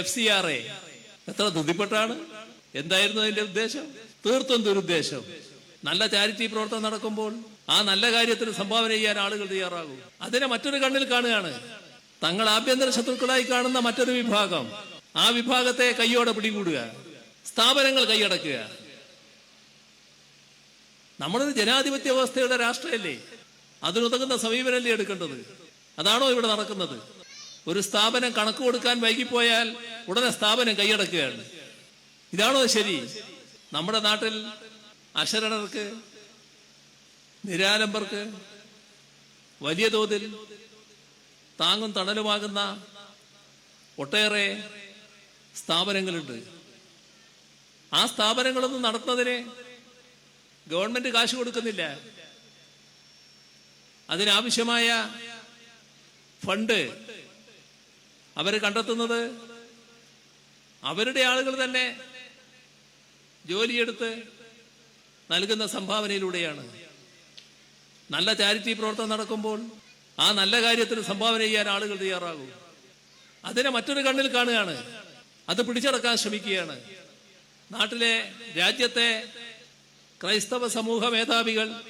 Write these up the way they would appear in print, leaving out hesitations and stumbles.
FCRA എത്ര ധൃതിപ്പെട്ടാണ്. എന്തായിരുന്നു അതിന്റെ ഉദ്ദേശം? തീർത്തും ദുരുദ്ദേശം. നല്ല ചാരിറ്റി പ്രവർത്തനം നടക്കുമ്പോൾ ആ നല്ല കാര്യത്തിന് സംഭാവന ചെയ്യാൻ ആളുകൾ തയ്യാറാകും. അതിനെ മറ്റൊരു കണ്ണിൽ കാണുകയാണ്. തങ്ങൾ ആഭ്യന്തര ശത്രുക്കളായി കാണുന്ന മറ്റൊരു വിഭാഗം, ആ വിഭാഗത്തെ കൈയോടെ പിടികൂടുക, സ്ഥാപനങ്ങൾ കൈയടക്കുക. നമ്മളൊരു ജനാധിപത്യ വ്യവസ്ഥയുടെ രാഷ്ട്രമല്ലേ, അതിനുതകുന്ന സമീപനമല്ലേ എടുക്കേണ്ടത്? അതാണോ ഇവിടെ നടക്കുന്നത്? ഒരു സ്ഥാപനം കണക്ക് കൊടുക്കാൻ വൈകിപ്പോയാൽ ഉടനെ സ്ഥാപനം കൈയടക്കുകയാണ്. ഇതാണോ ശരി? നമ്മുടെ നാട്ടിൽ അശരണർക്ക്, നിരാലംബർക്ക് വലിയ തോതിൽ താങ്ങും തണലുമാകുന്ന ഒട്ടേറെ സ്ഥാപനങ്ങളുണ്ട്. ആ സ്ഥാപനങ്ങളൊന്നും നടത്തുന്നതിന് ഗവൺമെന്റ് കാശ് കൊടുക്കുന്നില്ല. അതിനാവശ്യമായ ഫണ്ട് അവർ കണ്ടെത്തുന്നത് അവരുടെ ആളുകൾ തന്നെ ജോലിയെടുത്ത് നൽകുന്ന സംഭാവനയിലൂടെയാണ്. നല്ല ചാരിറ്റി പ്രവർത്തനം നടക്കുമ്പോൾ ആ നല്ല കാര്യത്തിന് സംഭാവന ചെയ്യാൻ ആളുകൾ തയ്യാറാകും. അതിനെ മറ്റൊരു കണ്ണിൽ കാണുകയാണ്. അത് പിടിച്ചടക്കാൻ ശ്രമിക്കുകയാണ്. നാട്ടിലെ, രാജ്യത്തെ ക്രൈസ്തവ സമൂഹ മേധാവികൾ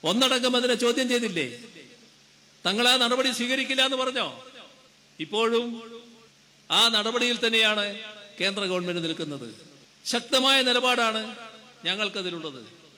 ഒന്നടങ്കം അതിനെ ചോദ്യം ചെയ്തില്ലേ? തങ്ങൾ ആ നടപടി സ്വീകരിക്കില്ല എന്ന് പറഞ്ഞോ? ഇപ്പോഴും ആ നടപടിയിൽ തന്നെയാണ് കേന്ദ്ര ഗവൺമെന്റ് നിൽക്കുന്നത്. ശക്തമായ നിലപാടാണ് ഞങ്ങൾക്കതിലുള്ളത്.